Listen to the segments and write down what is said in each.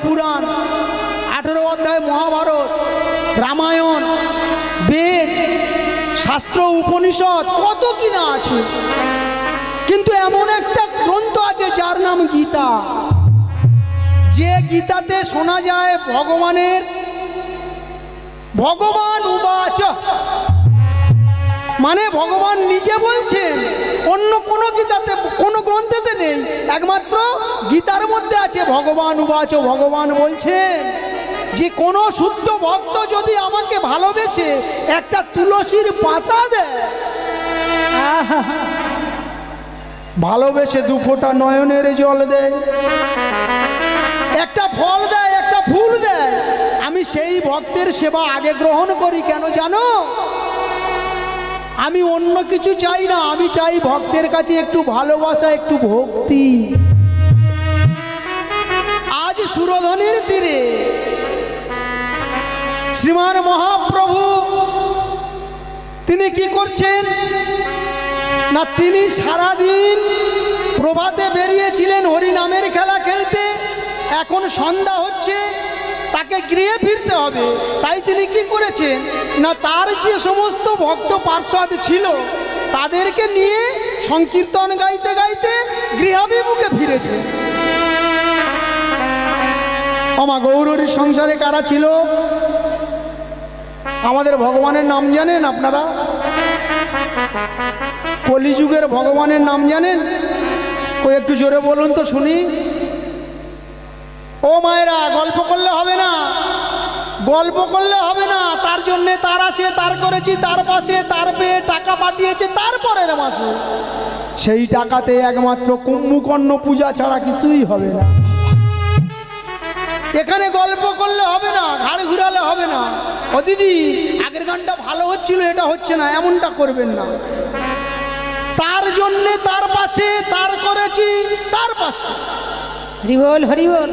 পুরাণ, 18 অধ্যায় মহাভারত, রামায়ণ, বেদ, শাস্ত্র, উপনিষদ, কত কিনা আছে। কিন্তু এমন একটা গ্রন্থ আছে যার নাম গীতা, যে গীতাতে শোনা যায় ভগবান উবাচ, মানে ভগবান নিজে বলছেন। অন্য কোনো গীতাতে, কোনো গ্রন্থেতে নেই, একমাত্র গীতার মধ্যে আছে ভগবান উবাচ। ভগবান বলছেন যে কোনো শুদ্ধ ভক্ত যদি আমাকে ভালোবেসে একটা তুলসীর পাতা দেয়, ভালোবেসে 2 ফোঁটা নয়নের জল দেয়, একটা ফল দেয়, একটা ফুল দেয়, আমি সেই ভক্তের সেবা আগে গ্রহণ করি। কেন জানো? আমি অন্য কিছু চাই না, আমি চাই ভক্তের কাছে একটু ভালোবাসা, একটু ভক্তি। আজ সুরধনির তীরে শ্রীমান মহাপ্রভু তিনি কি করছেন না, তিনি সারাদিন প্রভাতে বেরিয়েছিলেন হরিনামের খেলা খেলতে। এখন সন্ধ্যা হচ্ছে, তাকে গৃহে ফিরতে হবে। তাই তিনি কি করেছেন না, তার যে সমস্ত ভক্ত পার্ষদ ছিল তাদেরকে নিয়ে সংকীর্তন গাইতে গাইতে গৃহাভিমুখে ফিরেছে। আমা গৌরীর সংসারে কারা ছিল? আমাদের ভগবানের নাম জানেন আপনারা? কলিযুগের ভগবানের নাম জানেন? ওই একটু জোরে বলুন তো শুনি। ও মায়েরা, গল্প করলে হবে না, গল্প করলে হবে না। তার জন্যে তার আসে, তার করেছি, তার পাশে তার পেয়ে টাকা পাঠিয়েছে, তারপরের মাসে সেই টাকাতে একমাত্র কুম্ভকর্ণ পূজা ছাড়া কিছুই হবে না। এখানে গল্প করলে হবে না, ঘাড় ঘুরালে হবে না। ও দিদি, আগের গানটা ভালো হচ্ছিল, এটা হচ্ছে না, এমনটা করবেন না। তার জন্যে তার পাশে, তার করেছি তার পাশে। হরি বল, হরি বল।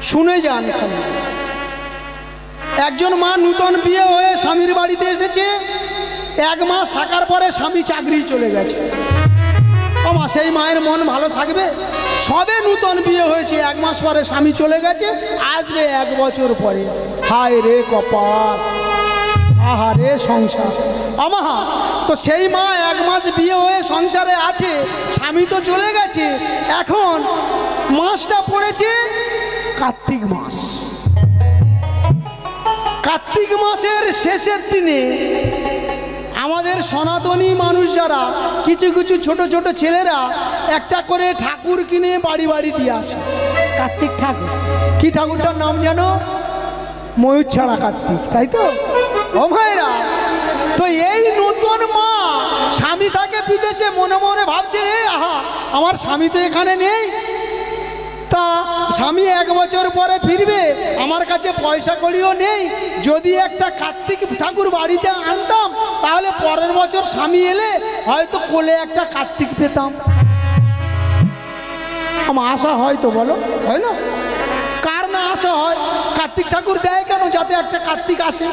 শুনে যান। একজন মা নূতন বিয়ে হয়ে স্বামীর বাড়িতে এসেছে, 1 মাস থাকার পরে স্বামী চাকরি চলে গেছে। আমা সেই মায়ের মন ভালো থাকবে? সবে নূতন বিয়ে হয়েছে, 1 মাস পরে স্বামী চলে গেছে, আসবে 1 বছর পরে। হায় রে কপাল, আহারে সংসার। আমা তো সেই মা 1 মাস বিয়ে হয়ে সংসারে আছে, স্বামী তো চলে গেছে। এখন মাসটা পড়েছে কার্তিক মাস। কার্তিক মাসের শেষের দিনে আমাদের সনাতনী মানুষ যারা, কিছু কিছু ছোট ছোট ছেলেরা একটা করে ঠাকুর কিনে বাড়ি বাড়ি দিয়ে আসে। কার্তিক ঠাকুর, কি ঠাকুরটার নাম জানো? ময়ূর ছাড়া কার্তিক, তাই তো? ও মায়েরা, তো এই নতুন মা স্বামী তাকে বিদেশে, মনে মনে ভাবছে, রে আহা, আমার স্বামী তো এখানে নেই, তা স্বামী 1 বছর পরে ফিরবে, আমার কাছে পয়সা কড়িও নেই, যদি একটা কার্তিক ঠাকুর বাড়িতে আনতাম তাহলে পরের বছর স্বামী এলে হয়তো কোলে একটা কার্তিক পেতাম। আমার আশা হয় তো, বলো, হয় না? কার না আশা হয়? কার্তিক ঠাকুর দেয় কেন? যাতে একটা কার্তিক আসে।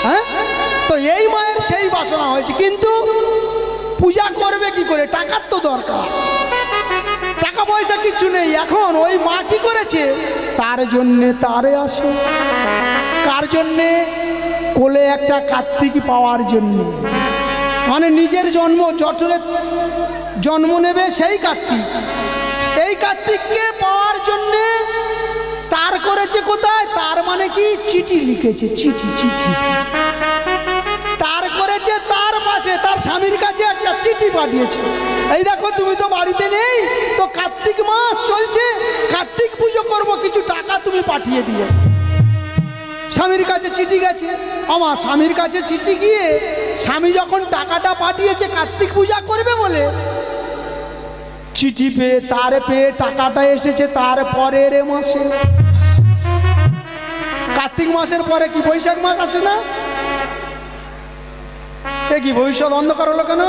হ্যাঁ, তো এই মায়ের সেই বাসনা হয়েছে, কিন্তু পূজা করবে কি করে? টাকার তো দরকার, টাকা পয়সা কিচ্ছু নেই। এখন ওই মা কি করেছে? তার জন্যে তারে আসে। কার জন্যে? কোলে একটা কার্তিক পাওয়ার জন্য। মানে নিজের জন্ম, যঠরে জন্ম নেবে সেই কার্তিক, এই কার্তিককে পাওয়ার জন্যে তার করেছে কোথায়? তার মানে কি? চিঠি লিখেছে, চিঠি, চিঠি তার করেছে তার পাশে, তার স্বামীর কাছে একটা চিঠি পাঠিয়েছে। এই দেখো, তুমি তো বাড়িতে নেই, তো কার্তিক মাস চলছে, কার্তিক পুজো করব, কিছু টাকা তুমি পাঠিয়ে দিও। স্বামীর কাছে চিঠি গেছে। আমার স্বামীর কাছে চিঠি গিয়ে স্বামী যখন টাকাটা পাঠিয়েছে কার্তিক পূজা করবে বলে, চিঠি পেয়ে, তার পেয়ে টাকাটা এসেছে তার পরের মাসে। কার্তিক মাসের পরে কি বৈশাখ মাস আসে না? এ কি ভবিষ্যৎ অন্ধকার হলো কেন?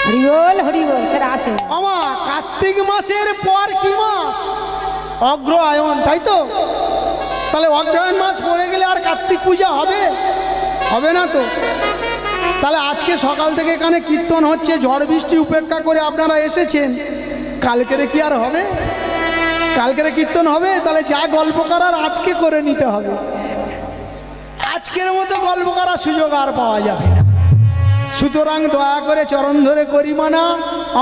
হরি বল, হরি বল। সেটা আসে আমা কার্তিক মাসের পর কি মাস? অগ্রহায়ণ, তাই তো? তাহলে অগ্রহায়ণ মাস পড়ে গেলে আর কার্তিক পূজা হবে? হবে না তো। তাহলে আজকে সকাল থেকে এখানে কীর্তন হচ্ছে, ঝড় বৃষ্টি উপেক্ষা করে আপনারা এসেছেন, কালকেরে কি আর হবে? কালকেরে কীর্তন হবে? তাহলে যা গল্প করার আজকে করে নিতে হবে। আজকের মতো গল্প করার সুযোগ আর পাওয়া যাবে না। সুতরাং দয়া করে চরণ ধরে করি মানা।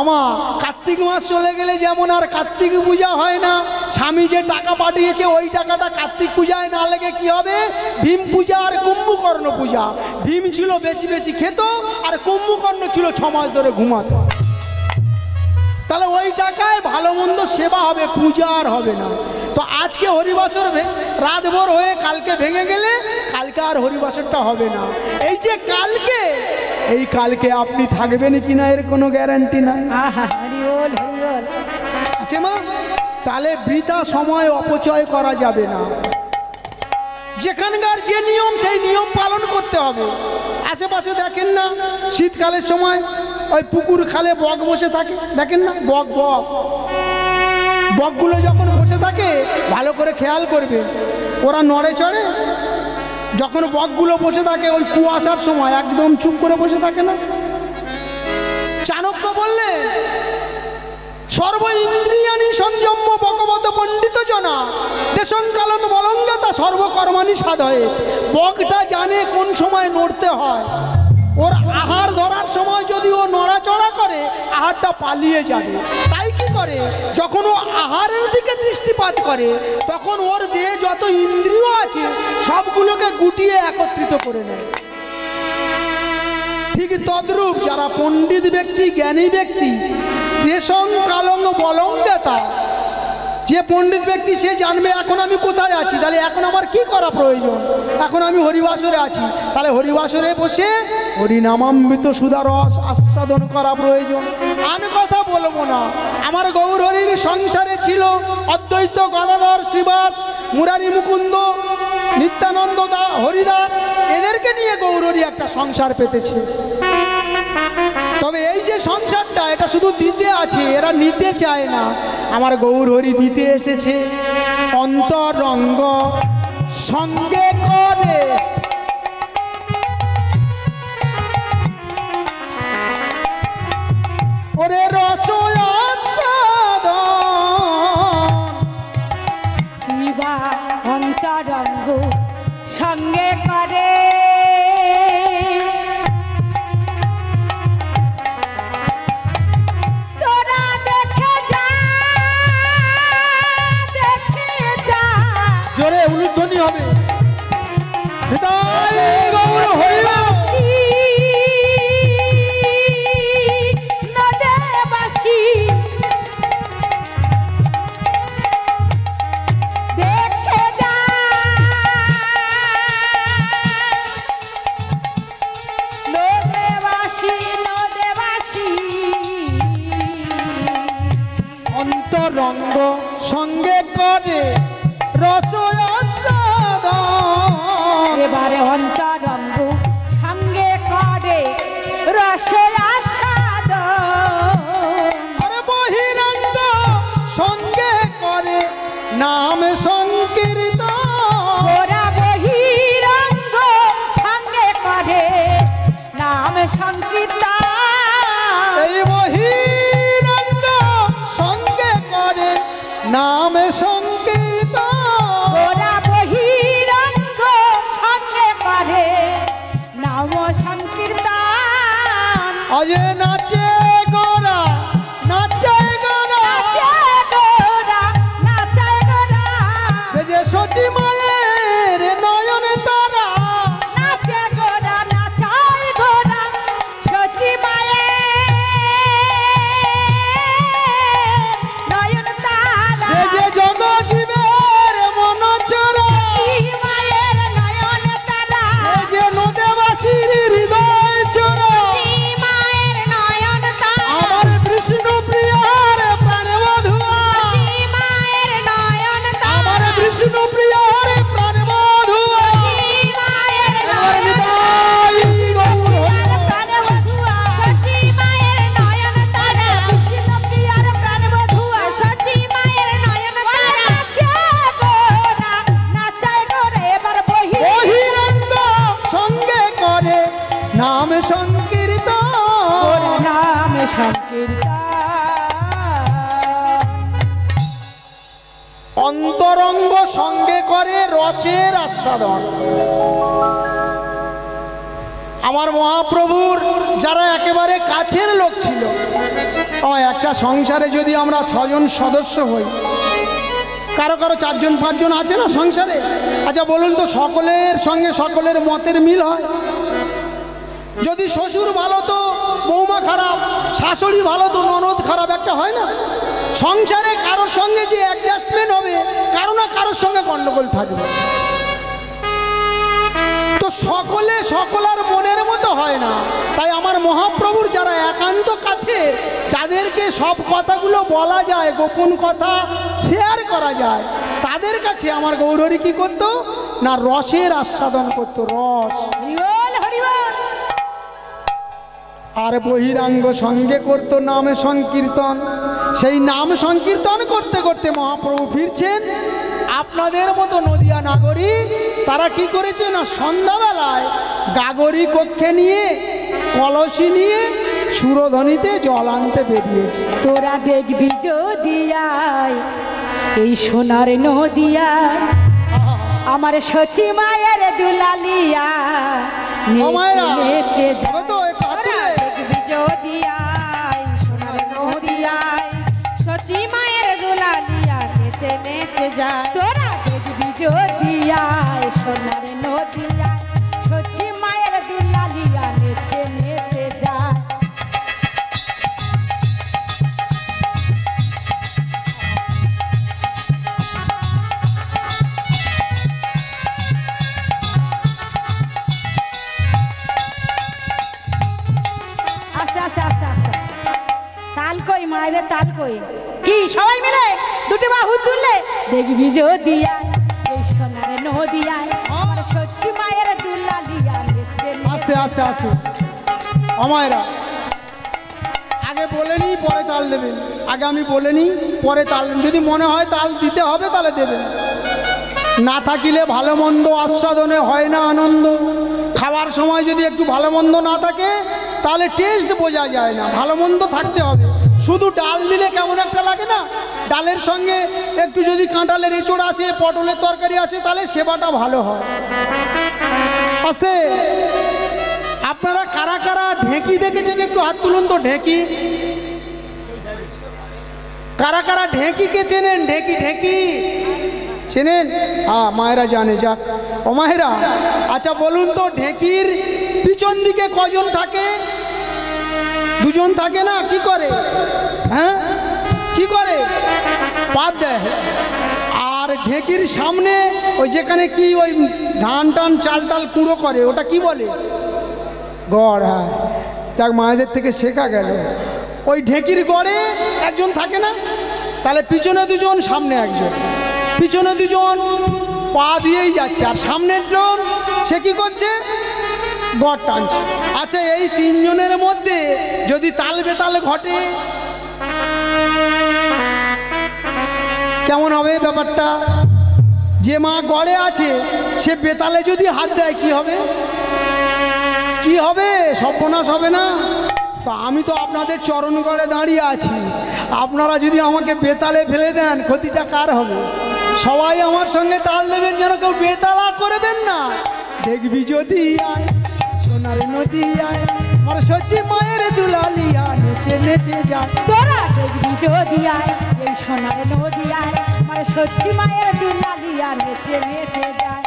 আমার কার্তিক মাস চলে গেলে যেমন আর কার্তিক পূজা হয় না, স্বামী যে টাকা পাঠিয়েছে ওই টাকাটা কার্তিক পূজায় না লেগে কি হবে? ভীম পূজা আর কুম্ভকর্ণ পূজা। ভীম ছিল বেশি বেশি খেত, আর কুম্ভকর্ণ ছিল 6 মাস ধরে ঘুমাতো। তাহলে ওই টাকায় ভালো মন্দ সেবা হবে, পূজা আর হবে না। তো আজকে হরিবাসর রাত ভোর হয়ে কালকে ভেঙে গেলে কালকে আর হরিবাসরটা হবে না। এই যে কালকে, এই কালকে আপনি থাকবেন কিনা এর কোনো গ্যারান্টি নাই। হরি বল হরি বল। আছে মা? তাহলে বৃথা সময় অপচয় করা যাবে না। যেখানকার যে নিয়ম সেই নিয়ম পালন করতে হবে। আশেপাশে দেখেন না শীতকালের সময় ওই পুকুর খালে বক বসে থাকে, দেখেন না? বক বক বকগুলো যখন বসে থাকে ভালো করে খেয়াল করবে, ওরা নড়ে চড়ে। যখন বকগুলো বসে থাকে ওই কুয়াশার সময় একদম চুপ করে বসে থাকে না। চাণক্য বললে সর্ব ইন্দ্রিয়ানি সংযম্য ভগবত পণ্ডিত জনা দেশং কালং বলঙ্গতা সর্বকর্মানি সাধয়ে। বকটা জানে কোন সময় নড়তে হয়। ওর আহার ধরার সময় যদি ও নড়াচড়া করে আহারটা পালিয়ে যাবে। তাই কি করে? যখন ও আহারের দিকে দৃষ্টিপাত করে তখন ওর দেহে যত ইন্দ্রিয় আছে সবগুলোকে গুটিয়ে একত্রিত করে নেয়। ঠিক তদ্রূপ যারা পণ্ডিত ব্যক্তি, জ্ঞানী ব্যক্তি, দেশং কালং বলঙ্গতা, যে পণ্ডিত ব্যক্তি সে জানবে এখন আমি কোথায় আছি, তাহলে এখন আমার কি করা প্রয়োজন। এখন আমি হরিবাসরে আছি, তাহলে হরিবাসরে বসে হরিনামামৃত সুধারস আস্বাদন করা প্রয়োজন। আর কথা বলবো না। আমার গৌর হরির সংসারে ছিল অদ্বৈত গদাধর শ্রীবাস, মুরারি মুকুন্দ, নিত্যানন্দ হরিদাস, এদেরকে নিয়ে গৌর হরি একটা সংসার পেতেছে। তবে এই যে সংসারটা এটা শুধু দিতে আছে, এরা নিতে চায় না। আমার গৌর হরি দিতে এসেছে। অন্তরঙ্গ সঙ্গে করে ওরে রসয়াস্বাদন অন্তরঙ্গ সঙ্গে করে জোরে উলুধ্বনি হবে। গৌর হরিবাসী নদেবাসী দেখে যা, নদেবাসী নদেবাসী অন্তরঙ্গ সঙ্গে করে রসয়াস্বাদন। এবারে অন্তরঙ্গ সঙ্গে করে রসয়াস্বাদন। আরে বহিরঙ্গ সঙ্গে করে নাম সংকীর্তন। ওরা বহিরঙ্গ সঙ্গে করে নাম সংকীর্তন। এই বহিরঙ্গ সঙ্গে করে নাম সংকীর্তন। ওরা বহিরঙ্গ সঙ্গে করে নাম সংকীর্তন। আজে নাচে গোরা, নাচে গোরা, নাচায় গোরা, সে যে সচি মায়ের নয়ন তারা। নাচে গোরা, নাচায় গোরা, সচি মায়ের নয়ন তারা। সে যে জগ জীবের মন চোরা। মায়ের নয়ন তারা, সে যে নদেবাসীর হৃদয় চোরা। মায়ের অন্তরঙ্গ সঙ্গে করে রসের আস্বাদন। আমার মহাপ্রভুর যারা একেবারে কাছের লোক ছিল, একটা সংসারে যদি আমরা 6 জন সদস্য হই, কারো কারো 4 জন 5 জন আছে না সংসারে, আচ্ছা বলুন তো সকলের সঙ্গে সকলের মতের মিল হয়? যদি শ্বশুর ভালো তো বৌমা খারাপ, শাশুড়ি ভালো তো ননদ খারাপ, একটা হয় না? সংসারে কারোর সঙ্গে যে অ্যাডজাস্টমেন্ট হবে, কারো না কারোর সঙ্গে গন্ডগোল থাকবে। তো সকলে সকলার মনের মতো হয় না। তাই আমার মহাপ্রভুর যারা একান্ত কাছে, যাদেরকে সব কথাগুলো বলা যায়, গোপন কথা শেয়ার করা যায়, তাদের কাছে আমার গৌরহরি কি করতো না, রসের আস্বাদন করতো, রস। আর বহিরাঙ্গ সঙ্গে করতো নাম সংকীর্তন। সেই নাম সংকীর্তন করতে করতে মহাপ্রভু ফিরছেন। আপনাদের মতো নদিয়া নাগরিক তারা কি করেছে না, সন্ধ্যাবেলায় গাগরি কক্ষে নিয়ে কলসি নিয়ে সুরধ্বনিতে জল আনতে বেরিয়েছে। তোরা দেখবি যদি এই সোনার নদিয়া, আমার সচি মায়ের দুলালিয়া নেচে যাবে। তো দেখবি যদি সোনার নদিয়ায় সচি মায়ের দুলালিয়া নেচে নেচে যায়। তোরা দেখবি যদি সোনার নদিয়ায় সচি মায়ের দুলালিয়া নেচে নেচে যায়। তাল কই মায়েদের, তাল কই কি সবাই মিলে দুটি বাহু তুললে দেখবি যদি এই সোনার নদিয়ায় আমার সচ্চি মায়ের দুলালিয়া নেচে। আস্তে আস্তে আস্তে আমায়রা আগে বলে নি পরে তাল দেবেন। আগে আমি বলে নি পরে তাল, যদি মনে হয় তাল দিতে হবে তাহলে দেবেন। না থাকিলে ভালো মন্দ আস্বাদনে হয় না আনন্দ। খাওয়ার সময় যদি একটু ভালো মন্দ না থাকে তাহলে টেস্ট বোঝা যায় না, ভালো মন্দ থাকতে হবে। শুধু ডাল দিলে কেমন একটা লাগে না, ডালের সঙ্গে একটু যদি কাঁঠালের এঁচড় আসে, পটলের তরকারি আসে, তাহলে সেবাটা ভালো হয়। আস্তে আপনারা কারা কারা ঢেঁকি দেখেছেন একটু হাত তুলুন তো। ঢেঁকি কারা কারা ঢেঁকিকে চেনেন? ঢেঁকি ঢেঁকি চেনেন? হ্যাঁ মায়েরা জানে, যাক। ও মায়েরা আচ্ছা বলুন তো, ঢেঁকির পিছন দিকে কজন থাকে? 2 জন থাকে না? কি করে? হ্যাঁ কি করে? পাত দেয়। আর ঢেঁকির সামনে ওই যেখানে কি ওই ধান টান চাল টাল কুড়ো করে, ওটা কি বলে? গড়। হ্যাঁ যাক, মায়েদের থেকে শেখা গেল। ওই ঢেঁকির গড়ে একজন থাকে না? তাহলে পিছনে 2 জন, সামনে 1 জন। পিছনে 2 জন পা দিয়েই যাচ্ছে, আর সামনের জন সে কি করছে? গড় টানছে। আচ্ছা এই 3 জনের মধ্যে যদি তাল বেতাল ঘটে কেমন হবে ব্যাপারটা? যে মা গড়ে আছে সে বেতালে যদি হাত দেয় কি হবে? কি হবে? সর্বনাশ হবে না? তো আমি তো আপনাদের চরণ গড়ে দাঁড়িয়ে আছি, আপনারা যদি আমাকে বেতালে ফেলে দেন ক্ষতিটা কার হবে? সবাই আমার সঙ্গে তাল দেবেন, যেন কেউ বেতালা করবেন না। দেখবি যদি সোনার নদিয়ায় আমার সচ্চি মায়ের দুলালিয়া নেচে নেচে যায়। তোরা দেখবি যদি এই সোনার নদিয়ায় আমার সচ্চি মায়ের দুলালিয়া নেচে নেচে যায়।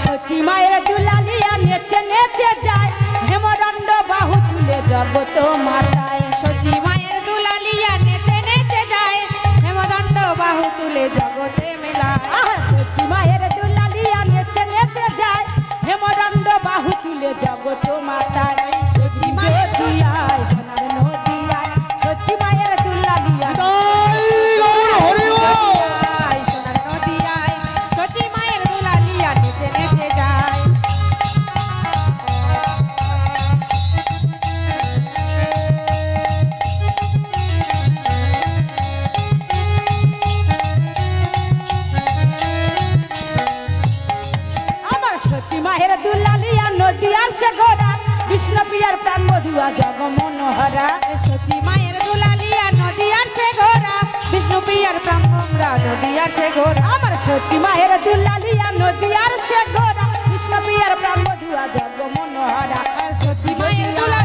সচি মায়ের দুলালিয়া নেচে নেচে যায়, হেমদণ্ড বাহু তুলে জগত মাতায়। সচি মায়ের দুলালিয়া নেচে নেচে যায়, হেমদণ্ড বাহু তুলে জগতে মেলায়। সচি মায়ের দুলালিয়া নেচে নেচে যায়, হেমদণ্ড বাহু তুলে জগত মাতায়। সচি মায়ের দুলালিয়া সোনার নদিয়ায় সচি মায়ের দুলালিয়া দুয়া জগ মনোহরা। সচি মায়ের দুলালিয়া নদী আর সে ঘোরা, বিষ্ণু পিয়ার ব্রাহ্মণরা নদী আর সে ঘোরা। আমার সচি মায়ের দুলালিয়া নদী আর সে ঘোরা, কৃষ্ণ পিয়ার ব্রহ্ম দুয়া জগ মনোহরা। সচি মায়ের দুলা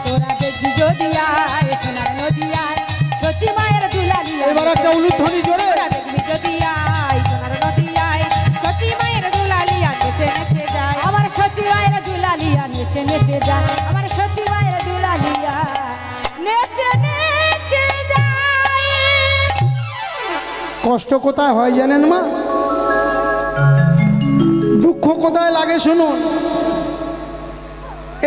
তোরা দেখি যদি আয় সোনার নদী আয়, সচি মায়ের দুলালিয়া। এবার একটা উলুধ্বনি জোরে। তোরা দেখবি যদি আয় সোনার নদী আয়, সচি মায়ের দুলালিয়া নেচে নেচে যায়। আমার সচি মায়ের দুলালিয়া নেচে নেচে যায়, আমার সচি মায়ের দুলালিয়া নেচে নেচে যায়। কষ্ট কোথায় হয় জানেন মা? দুঃখ কোথায় লাগে শুনুন।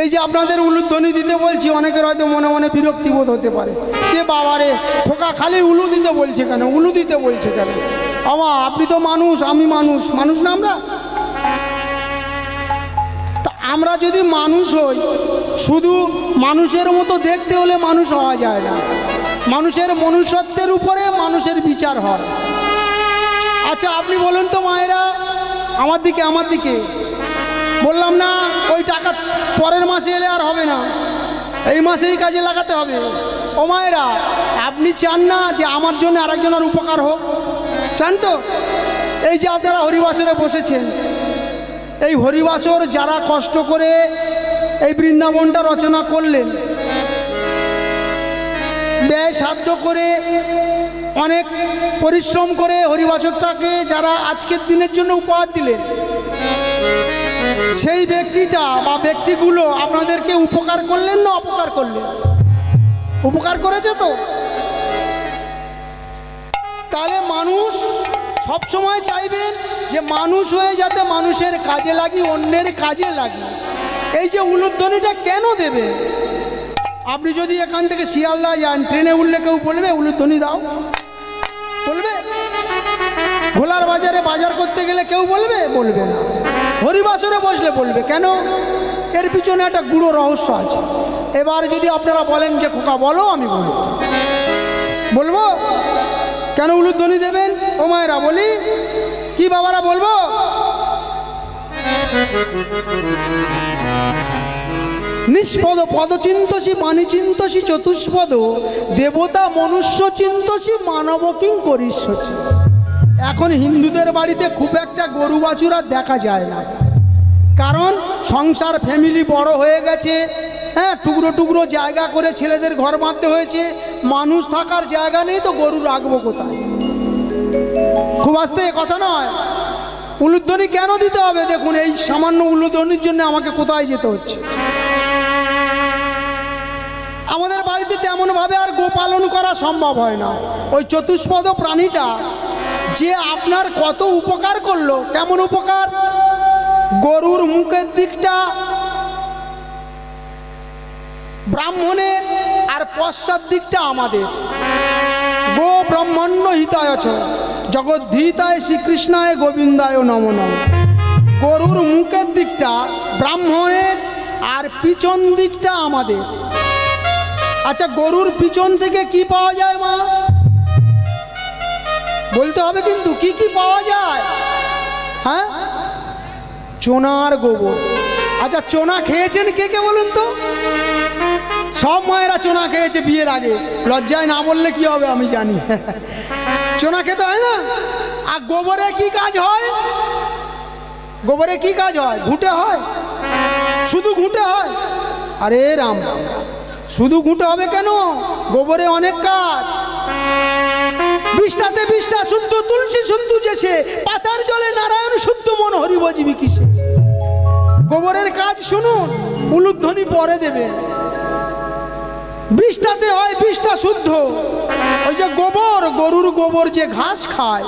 এই যে আপনাদের উলুধ্বনি দিতে বলছি, অনেকের হয়তো মনে মনে বিরক্তি বোধ হতে পারে যে বাবারে খোকা খালি উলু দিতে বলছে কেন, উলু দিতে বলছে কেন? আপনি তো মানুষ, আমি মানুষ, মানুষ না আমরা? তা আমরা যদি মানুষ হই, শুধু মানুষের মতো দেখতে হলে মানুষ হওয়া যায় না। মানুষের মনুষ্যত্বের উপরে মানুষের বিচার হয়। আচ্ছা আপনি বলুন তো মায়েরা, আমার দিকে বললাম না ওই টাকা পরের মাসে এলে আর হবে না, এই মাসেই কাজে লাগাতে হবে। ও মায়েরা, আপনি চান না যে আমার জন্য আরেকজনের উপকার হোক? চান তো? এই যে আপনারা হরিবাসরে বসেছেন, এই হরিবাসর যারা কষ্ট করে এই বৃন্দাবনটা রচনা করলেন, ব্যয় সাধ্য করে অনেক পরিশ্রম করে হরিবাসরটাকে যারা আজকের দিনের জন্য উপহার দিলেন, সেই ব্যক্তিটা বা ব্যক্তিগুলো আপনাদেরকে উপকার করলেন না অপকার করলেন? উপকার করেছে তো। তাহলে মানুষ সবসময় চাইবেন যে মানুষ হয়ে যাতে মানুষের কাজে লাগি, অন্যের কাজে লাগি। এই যে উলুধ্বনিটা কেন দেবে? আপনি যদি এখান থেকে শিয়ালদা যান, ট্রেনে উঠলে কেউ বলবে উলুধ্বনি দাও? বলবে? ভোলার বাজারে বাজার করতে গেলে কেউ বলবে? বলবে না। হরিবাসরে বসলে বলবে। কেন? এর পিছনে একটা গুড়ো রহস্য আছে। এবার যদি আপনারা বলেন যে খোকা বলো, আমি বলবো কেন উলুধ্বনি দেবেন? ও মায়েরা বলি কি, বাবারা বলবো? নিষ্পদ পদ চিন্তসী বাণী চিন্তসী চতুষ্পদ, দেবতা মনুষ্য চিন্তসী মানব কিং করিষ্যসি। এখন হিন্দুদের বাড়িতে খুব একটা গরু বাছুর দেখা যায় না, কারণ সংসার ফ্যামিলি বড় হয়ে গেছে। হ্যাঁ, টুকরো টুকরো জায়গা করে ছেলেদের ঘর বাঁধতে হয়েছে, মানুষ থাকার জায়গা নেই, তো গরু রাখবো কোথায়? খুব আস্তে, কথা নয়। উলুধ্বনি কেন দিতে হবে? দেখুন, এই সামান্য উলুধ্বনির জন্য আমাকে কোথায় যেতে হচ্ছে। আমাদের বাড়িতে তেমনভাবে আর গোপালন করা সম্ভব হয় না। ওই চতুষ্পদ প্রাণীটা যে আপনার কত উপকার করলো। কেমন উপকার? গরুর মুখের দিকটা ব্রাহ্মণের আর পশ্চাৎ দিকটা আমাদের। গো ব্রহ্মণ্য হিতায়চ জগদ্ধিতায় শ্রীকৃষ্ণায় গোবিন্দায় নমো নমঃ। গরুর মুখের দিকটা ব্রাহ্মণের আর পিছন দিকটা আমাদের। আচ্ছা, গরুর পিছন থেকে কি পাওয়া যায় মা? বলতে হবে কিন্তু, কি কি পাওয়া যায়? হ্যাঁ, চোনার গোবর। আচ্ছা, চোনা খেয়েছেন কে কে বলুন তো? সব মায়েরা চোনা খেয়েছে বিয়ের আগে। লজ্জায় না বললে কি হবে আমি জানি। চোনা খেতে হয় না? আর গোবরে কি কাজ হয়? গোবরে কি কাজ হয়? ঘুঁটে হয়? শুধু ঘুঁটে হয়? আরে রাম, শুধু ঘুঁটে হবে কেন? গোবরে অনেক কাজ। বিষ্টাতে বিষ্টা শুদ্ধ তুলসী শুদ্ধ যেছে, পাচার জলে নারায়ণ শুদ্ধ মন হরিবজীবী কিসে। গোবরের কাজ শুনুন, উলুধ্বনি পরে দেবে। বিষ্টাতে হয় বিষ্টা শুদ্ধ। ওই যে গোবর, গরুর গোবর যে ঘাস খায়,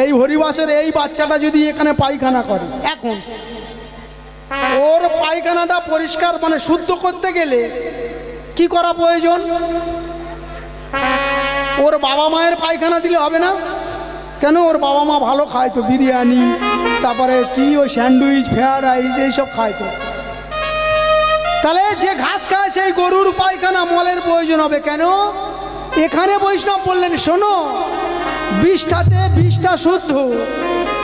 এই হরিবাসের এই বাচ্চাটা যদি এখানে পায়খানা করে, এখন ওর পায়খানাটা পরিষ্কার মানে শুদ্ধ করতে গেলে কি করা প্রয়োজন? ওর বাবা মায়ের পায়খানা দিলে হবে না কেন? ওর বাবা মা ভালো খায় তো, বিরিয়ানি, তারপরে কি ওই স্যান্ডউইচ, ফ্রাইড রাইস এইসব খায় তো। তাহলে যে ঘাস খায় সেই গরুর পায়খানা মলের প্রয়োজন হবে কেন? এখানে বৈষ্ণব বললেন শোনো, বিষ্টাতে বিষ্টা শুদ্ধ।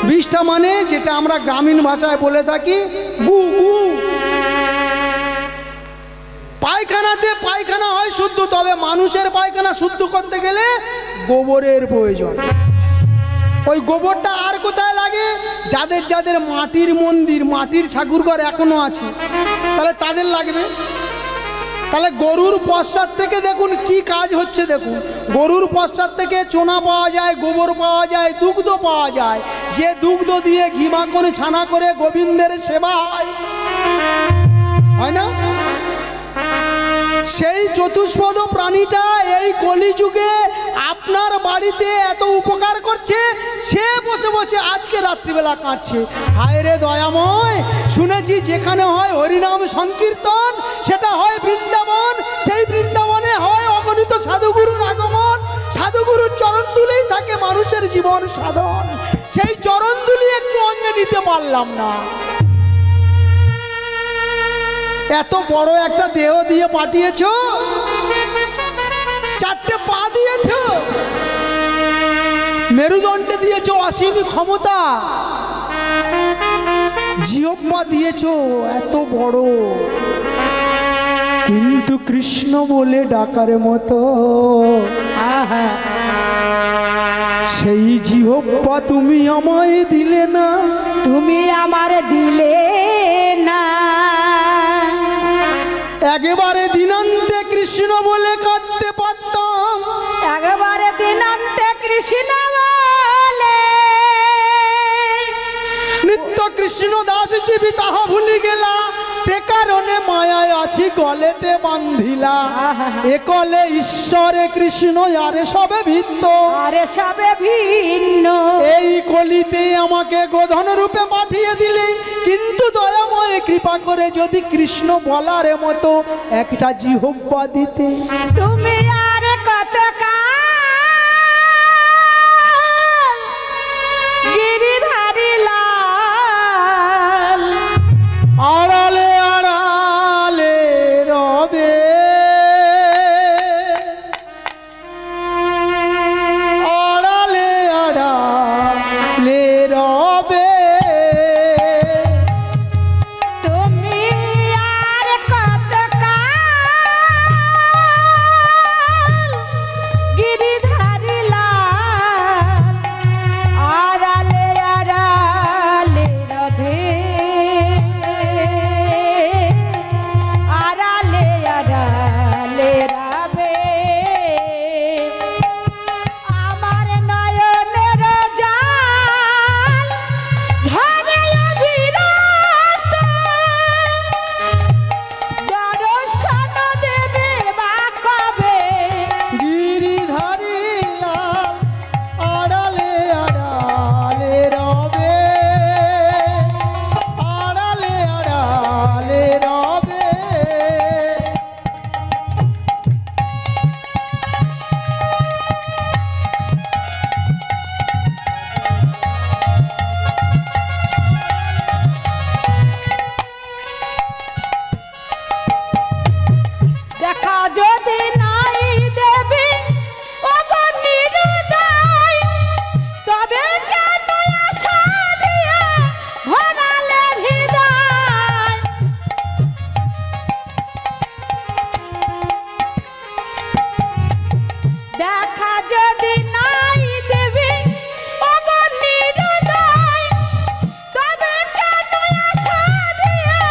বিষ্টা মানে যেটা আমরা গ্রামীণ ভাষায় বলে থাকি গু। গু আয়নাতে পায়খানা হয় শুদ্ধ, তবে মানুষের পায়খানা শুদ্ধ করতে গেলে গোবরের প্রয়োজন। ওই গোবরটা আর কোথায় লাগে? যাদের যাদের মাটির মন্দির, মাটির ঠাকুরঘর এখনো আছে, তাহলে তাদের লাগবে। তাহলে গরুর পশ্চাৎ থেকে দেখুন কি কাজ হচ্ছে। দেখুন, গরুর পশ্চাৎ থেকে চোনা পাওয়া যায়, গোবর পাওয়া যায়, দুগ্ধ পাওয়া যায়, যে দুগ্ধ দিয়ে ঘি মাখন ছানা করে গোবিন্দের সেবা হয় না? সেই চতুষ্পদ প্রাণীটা এই কলিযুগে আপনার বাড়িতে এত উপকার করছে, সে বসে বসে আজকে রাত্রিবেলা কাঁদছে, হায় রে দয়াময়, শুনেছি যেখানে হয় হরিনাম সংকীর্তন সেটা হয় বৃন্দাবন, সেই বৃন্দাবনে হয় অগণিত সাধুগুরুর আগমন, সাধুগুরুর চরণ ধুলেই থাকে মানুষের জীবন সাধন, সেই চরণ ধুলি একটু অন্যে নিতে পারলাম না। এত বড় একটা দেহ দিয়ে পাঠিয়েছ, চারটে পা দিয়েছ, মেরুদণ্ডে দিয়েছ অসীম ক্ষমতা, জিহ্বা দিয়েছ এত বড়, কিন্তু কৃষ্ণ বলে ডাকার মতো সেই জিহ্বা তুমি আমায় দিলে না, তুমি আমার দিলে না। একেবারে দিনান্তে কৃষ্ণ বলে কাঁদতে পারতাম, একবারে দিনান্তে কৃষ্ণ বলে, নিত্য কৃষ্ণ দাস জীবী তাহা ভুলি গেলা, তে কারণে মায়ায় আসি গলেতে বান্ধিলা, একলে ঈশ্বরে কৃষ্ণ আরে সবে ভিন্ন, আরে সবে ভিন্ন। এই কলিতে আমাকে গোধন রূপে পাঠিয়ে দিলে, কিন্তু দয়াময় কৃপা করে যদি কৃষ্ণ বলার মতো একটা জিহ্বা দিতে। তুমি আর কত গিরিধারী লাল, আড়ালে আড়ালে রবে, আড়ালে আড়ালে রবে, তুমি আর কত গিরিধারী লাল, আড়ালে আড়ালে রবে, আড়ালে আড়ালে রবে। আমার নয়নের জল ঝরে অবিরত, দর্শন দেবে বা কবে, গিরিধারী লাল আড়ালে আড়ালে রবে, আড়ালে আড়ালে রবে। দেখা যদি নাই দেবী ওগো নিরুদয়, তবে কেন আশা দিয়া ভরালে হৃদয়। দেখা যদি নাই দেবী ওগো নিরুদয়, তবে কেন আশা দিয়া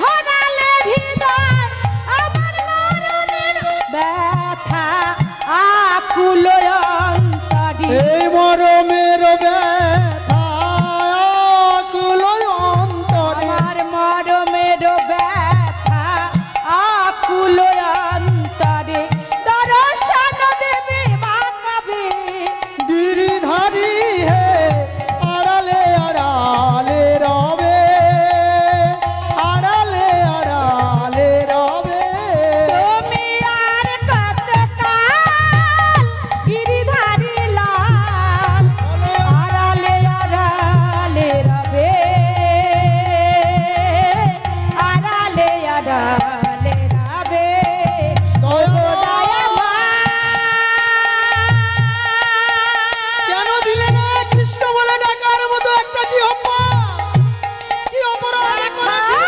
ভরালে হৃদয়। আমার মরণের ব্যথা আকুল অন্তরে, এই মরমের ব্যথা আকুল অন্তরে, আমার মরমের ব্যথা আকুল অন্তরে, দর্শন দেবে মা কবে, গিরিধারী হে আড়ালে আড়ালে রবে, আড়ালে আড়ালে রবে। তুমি আর কত কাল গিরিধারী লাল, আড়ালে আড়ালে রবে, আড়ালে আড়ালে রবে। কেন দিলে না কৃষ্ণ বলে ডাকার মতো একটা জিহ্বা? কি অপরাধ করেছিল?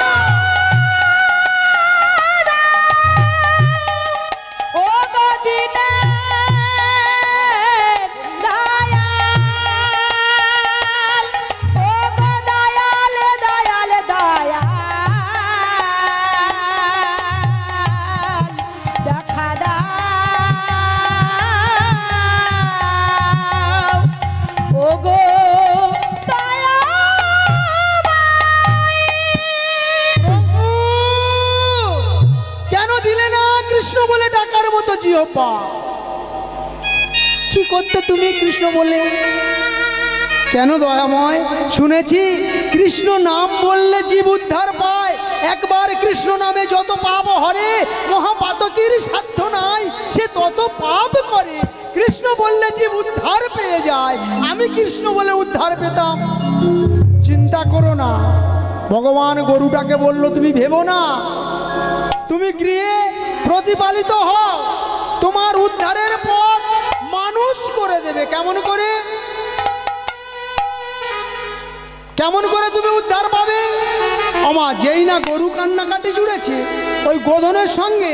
বলে ডাকার মতো জিহ্বা। কি করতে তুমি কৃষ্ণ বলে? কেন দয়াময়? শুনেছি কৃষ্ণ নাম বললে জীব উদ্ধার পায়। একবার কৃষ্ণ নামে যত পাপ হরে, মহাপাতকীর সাধ্য নাই সে তত পাপ করে। কৃষ্ণ বললে জীব উদ্ধার পেয়ে যায়। আমি কৃষ্ণ বলে উদ্ধার পেতাম? চিন্তা করো না। ভগবান গরুটাকে বলল তুমি ভেবো না, তুমি গৃহে প্রতিপালিত হও, তোমার উদ্ধারের পথ মানুষ করে দেবে। কেমন করে? কেমন করে তুমি উদ্ধার পাবে? আমা যেই না গরু কান্নাকাটি জুড়েছে, ওই গোধনের সঙ্গে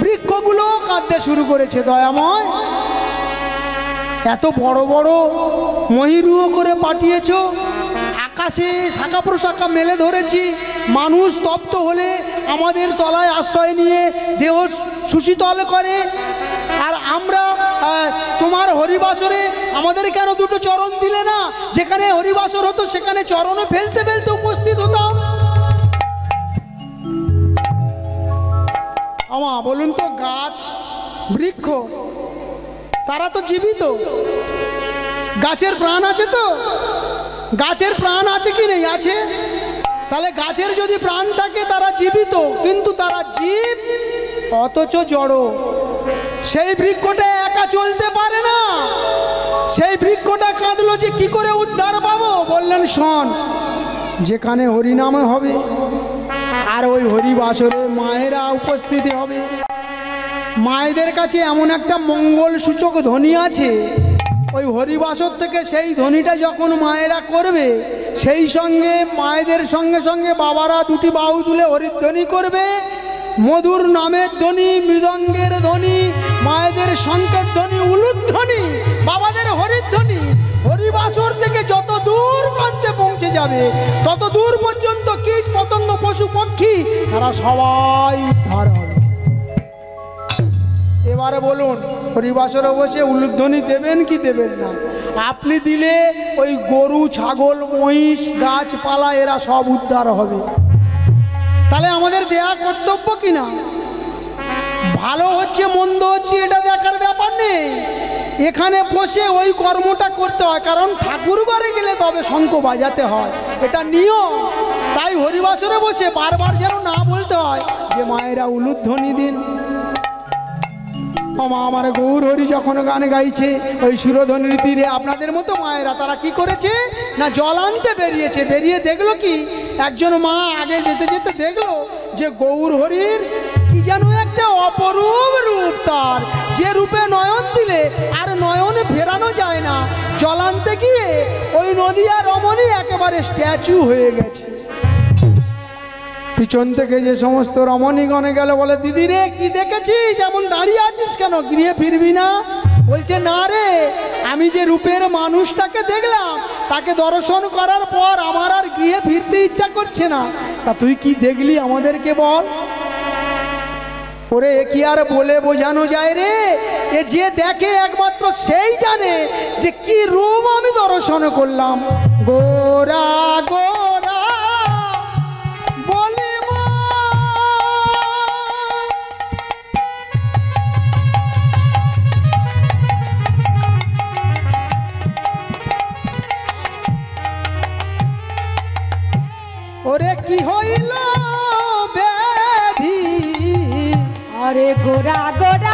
বৃক্ষগুলো কাঁদতে শুরু করেছে। দয়াময়, এত বড় বড় ময়ূরও করে পাঠিয়েছ, আকাশে শাখা প্রশাখা মেলে ধরেছি, মানুষ তপ্ত হলে আমাদের তলায় আশ্রয় নিয়ে দেহ সুশীতল করে। আর আমরা তোমার হরিবাসরে আমাদের কেন দুটো চরণ দিলে না? যেখানে হরিবাসর হতো সেখানে চরণে ফেলতে ফেলতে উপস্থিত হতাম। আমা বলুন তো, গাছ বৃক্ষ তারা তো জীবিত, গাছের প্রাণ আছে তো? গাছের প্রাণ আছে কি নেই? আছে। তাহলে গাছের যদি প্রাণ থাকে তারা জীবিত, কিন্তু তারা জীব অথচ জড়। সেই বৃক্ষটা একা চলতে পারে না। সেই বৃক্ষটা কাঁদলো যে কি করে উদ্ধার পাবো? বললেন শোন, যেখানে হরিনাম হবে আর ওই হরিবাসরে মায়েরা উপস্থিতি হবে, মায়েদের কাছে এমন একটা মঙ্গল সূচক ধ্বনি আছে, ওই হরিবাসর থেকে সেই ধ্বনিটা যখন মায়েরা করবে, সেই সঙ্গে মায়েদের সঙ্গে সঙ্গে বাবারা দুটি বাহু তুলে হরিধ্বনি করবে। মধুর নামের ধ্বনি, মৃদঙ্গের ধ্বনি, মায়েদের শঙ্খের ধ্বনি, উলুধ্বনি, বাবাদের হরিধ্বনি হরিবাসর থেকে যত দূর প্রান্তে পৌঁছে যাবে, তত দূর পর্যন্ত কীট পতঙ্গ পশু পক্ষী তারা সবাই উদ্ধার হবে। এবারে বলুন, হরিবাসরে বসে উলুধ্বনি দেবেন কি দেবেন না? আপনি দিলে ওই গরু, ছাগল, মহিষ, গাছপালা এরা সব উদ্ধার হবে। তাহলে আমাদের দেয়া কর্তব্য কিনা? ভালো হচ্ছে মন্দ হচ্ছে এটা দেখার ব্যাপার নেই, এখানে বসে ওই কর্মটা করতে হয়। কারণ ঠাকুর ঘরে গেলে তবে শঙ্খ বাজাতে হয়, এটা নিয়ম। তাই হরিবাসরে বসে বারবার যেন না বলতে হয় যে মায়েরা উলুধ্বনি দিন। আমার গৌর হরি যখন গান গাইছে ওই সুরধ্বনির তীরে আপনাদের মতো মায়েরা তারা কি করেছে না, জল আনতে বেরিয়েছে। বেরিয়ে দেখলো কি, একজন মা আগে যেতে যেতে দেখলো যে গৌর হরির কি যেন একটা অপরূপ রূপ, তার যে রূপে নয়ন দিলে আর নয়নে ফেরানো যায় না। জল আনতে গিয়ে ওই নদী আর রমণী একেবারে স্ট্যাচু হয়ে গেছে। পিছন থেকে যে সমস্ত রমণীগণে গেল, বলে দিদি রে কি দেখেছিস, এমন দাঁড়িয়ে আছিস কেন, গৃহে ফিরবি না? বলছে না রে, আমি যে রূপের মানুষটাকে দেখলাম তাকে দর্শন করার পর আমার আর গৃহে ফিরতে ইচ্ছা করছে না। তা তুই কি দেখলি আমাদেরকে বল। ওরে এ কি আর বলে বোঝানো যায় রে, এ যে দেখে একমাত্র সেই জানে যে কি রূপ আমি দর্শন করলাম। গোরা গোরা বলি মা, ওরে কি হইল ব্যাধি, আরে গোরা গোরা